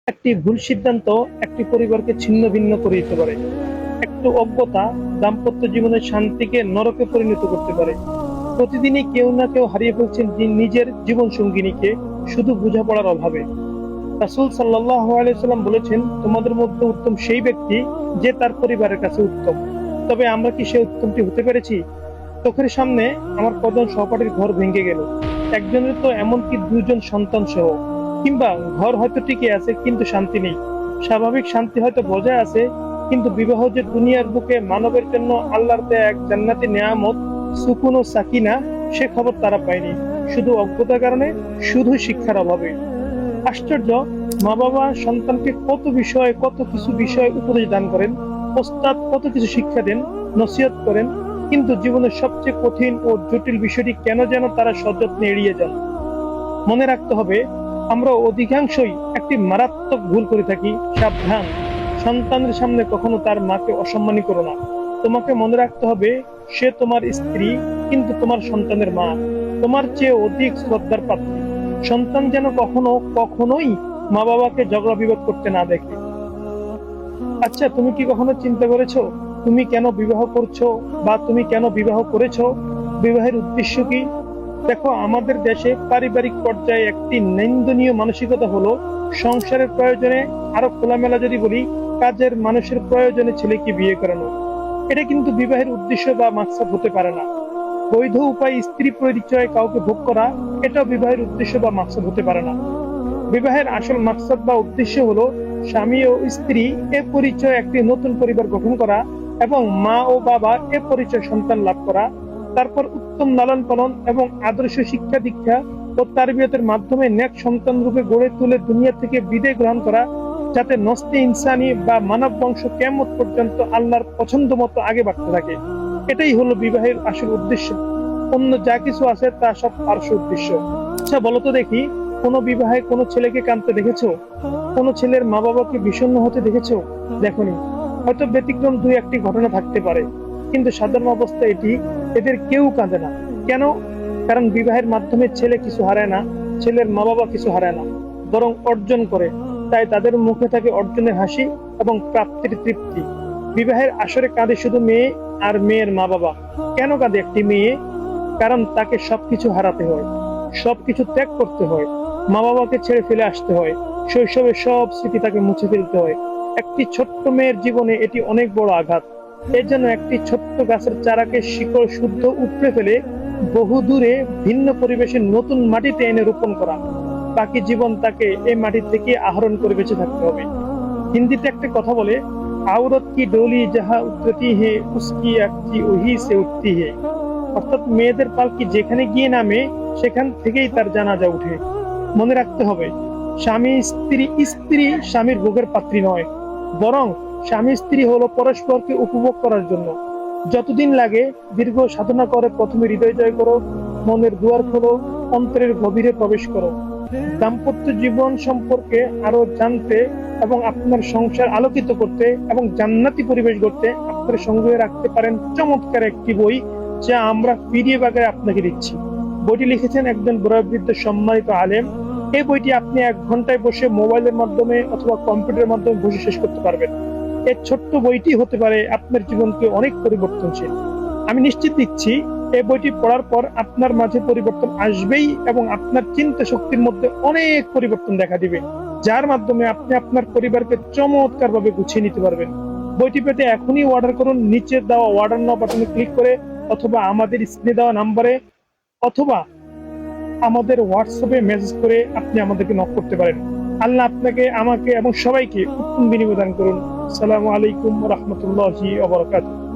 একটি ভুল সিদ্ধান্ত একটি পরিবারকে ছিন্ন ভিন্ন করে দিতে পারে। একটু অজ্ঞতা দাম্পত্য জীবনের শান্তিকে নরকে পরিণত করতে পারে। প্রতিদিনই কেউ না কেউ হারিয়ে ফেলছেন নিজের জীবন সঙ্গিনীকে শুধু বোঝাপড়ার অভাবে। রাসূল সাল্লাল্লাহু আলাইহি সাল্লাম বলেছেন, তোমাদের মধ্যে উত্তম সেই ব্যক্তি যে তার পরিবারের কাছে উত্তম। তবে আমরা কি সে উত্তমটি হতে পেরেছি? চোখের সামনে আমার কজন সহপাঠীর ঘর ভেঙে গেল, একজনের তো এমনকি দুজন সন্তান সহ। কিংবা ঘর হয়তো টিকে আছে কিন্তু শান্তি নেই। স্বাভাবিক শান্তি হয়তো বজায় আছে, কিন্তু বিবাহ যে দুনিয়ার বুকে মানবের জন্য আল্লাহর দেয়া এক জান্নাতি নেয়ামত, সুকুন ও সাকিনা, সে খবর তারা পায়নি। শুধু অজ্ঞতার কারণে, শুধু শিক্ষার অভাবে। আশ্চর্য, মা বাবা সন্তানকে কত কিছু বিষয় উপদেশ দান করেন, ওস্তাদ কত কিছু শিক্ষা দেন, নসিহত করেন, কিন্তু জীবনের সবচেয়ে কঠিন ও জটিল বিষয়টি কেন যেন তারা সযত্নে এড়িয়ে যান। মনে রাখতে হবে, আমরা অধিকাংশই একটি মারাত্মক ভুল করে থাকি। সাবধান, সন্তানের সামনে কখনো তার মাকে অসম্মানী করো না। তোমাকে মনে রাখতে হবে, সে তোমার স্ত্রী, কিন্তু তোমার সন্তানের মা, তোমার চেয়ে অধিক শ্রদ্ধার পাত্রী। সন্তান যেন কখনোই মা বাবাকে ঝগড়া বিবাদ করতে না দেখে। আচ্ছা, তুমি কি কখনো চিন্তা করেছো তুমি কেন বিবাহ করছো, বা তুমি কেন বিবাহ করেছো? বিবাহের উদ্দেশ্য কি? দেখো, আমাদের দেশে পারিবারিক পর্যায়ে একটি নিন্দনীয় মানসিকতা হলো সংসারের প্রয়োজনে, আরো খোলামেলা যদি বলি, কাজের মানুষের প্রয়োজনে ছেলেকে বিয়ে করানো। এটা কিন্তু বিবাহের উদ্দেশ্য বা মাকসাদ হতে পারে না। বৈধ উপায় স্ত্রী পরিচয়ে কাউকে ভোগ করা, এটাও বিবাহের উদ্দেশ্য বা মাকসাদ হতে পারে না। বিবাহের আসল মাকসাদ বা উদ্দেশ্য হলো স্বামী ও স্ত্রী এ পরিচয় একটি নতুন পরিবার গঠন করা, এবং মা ও বাবা এ পরিচয় সন্তান লাভ করা। তারপর উত্তম লালন পালন এবং আদর্শ শিক্ষা দীক্ষা ও তারবিয়তের মাধ্যমে নেক সন্তান রূপে গড়ে তুলে দুনিয়া থেকে বিদায় গ্রহণ করা, যাতে নস্তে ইনসানি বা মানব বংশ কিয়ামত পর্যন্ত আল্লাহর পছন্দ মতো আগে বাড়তে থাকে। এটাই হলো বিবাহের আসল উদ্দেশ্য। অন্য যা কিছু আছে তা সব পার্শ্ব উদ্দেশ্য। আচ্ছা বলো তো দেখি, কোনো বিবাহে কোনো ছেলেকে কাঁদতে দেখেছো? কোনো ছেলের মা বাবাকে বিষণ্ণ হতে দেখেছো? দেখোনি। হয়তো ব্যতিক্রম দুই একটি ঘটনা থাকতে পারে, কিন্তু সাধারণ অবস্থা এটি, এদের কেউ কাঁদে না। কেন? কারণ বিবাহের মাধ্যমে ছেলে কিছু হারায় না, ছেলের মা বাবা কিছু হারায় না, বরং অর্জন করে। তাই তাদের মুখে থাকে অর্জনের হাসি এবং প্রাপ্তির তৃপ্তি। বিবাহের আসরে কাঁদে শুধু মেয়ে আর মেয়ের মা বাবা। কেন কাঁদে একটি মেয়ে? কারণ তাকে সবকিছু হারাতে হয়, সবকিছু ত্যাগ করতে হয়, মা বাবাকে ছেড়ে ফেলে আসতে হয়, শৈশবের সব স্মৃতি তাকে মুছে ফেলতে হয়। একটি ছোট্ট মেয়ের জীবনে এটি অনেক বড় আঘাত। এর জন্য একটি ছোট্ট গাছের চারাকে শিকড় শুদ্ধ উপড়ে ফেলে বহু দূরে ভিন্ন পরিবেশে নতুন মাটিতে এনে রোপণ করা। বাকি জীবন তাকে এই মাটি থেকে আহরণ করে বেঁচে থাকতে হবে। হিন্দিতে একটা কথা বলে, আওরত কি ডোলি যাহা উতরতি হে উসকি আঁখি ওহি সে উঠতি হে। অর্থাৎ মেয়েদের পালকি যেখানে গিয়ে নামে, সেখান থেকেই তার জানাজা উঠে। মনে রাখতে হবে, স্ত্রী স্বামীর ভোগের পাত্রী নয়, বরং স্বামী স্ত্রী হলো পরস্পরকে উপভোগ করার জন্য। যতদিন লাগে দীর্ঘ সাধনা করে প্রথমে হৃদয় জয় করো, মনের দুয়ার খোলো, অন্তরের গভীরে প্রবেশ করো। দাম্পত্য জীবন সম্পর্কে আরো জানতে এবং আপনার সংসার আলোকিত করতে এবং জান্নাতি পরিবেশ গড়তে আপনার সঙ্গে রাখতে পারেন চমৎকার একটি বই, যা আমরা পিডিএফ আকারে আপনাকে দিচ্ছি। বইটি লিখেছেন একজন বয়োবৃদ্ধ সম্মানিত আলেম। এই বইটি আপনি 1 ঘন্টায় বসে মোবাইলের মাধ্যমে অথবা কম্পিউটারের মাধ্যমে বসে শেষ করতে পারবেন। এই ছোট্ট বইটি হতে পারে আপনার জীবনকে অনেক পরিবর্তনশীল। আমি নিশ্চিত দিচ্ছি, এই বইটি পড়ার পর আপনার মাঝে পরিবর্তন আসবেই, এবং আপনার চিন্তা শক্তির মধ্যে অনেক পরিবর্তন দেখা দিবে, যার মাধ্যমে আপনি আপনার পরিবারকে চমৎকার ভাবে গুছিয়ে নিতে পারবেন। বইটি পেতে এখনই অর্ডার করুন নিচে দেওয়া অর্ডার নাও বাটনে ক্লিক করে, অথবা আমাদের স্ক্রিনে দেওয়া নাম্বারে, অথবা আমাদের হোয়াটসঅ্যাপে মেসেজ করে আপনি আমাদেরকে নক করতে পারেন। আল্লাহ আপনাকে, আমাকে এবং সবাইকে উত্তম বিনিময় দান করুন। আসসালামু আলাইকুম ওয়া রাহমাতুল্লাহি ওয়া বারাকাতুহু।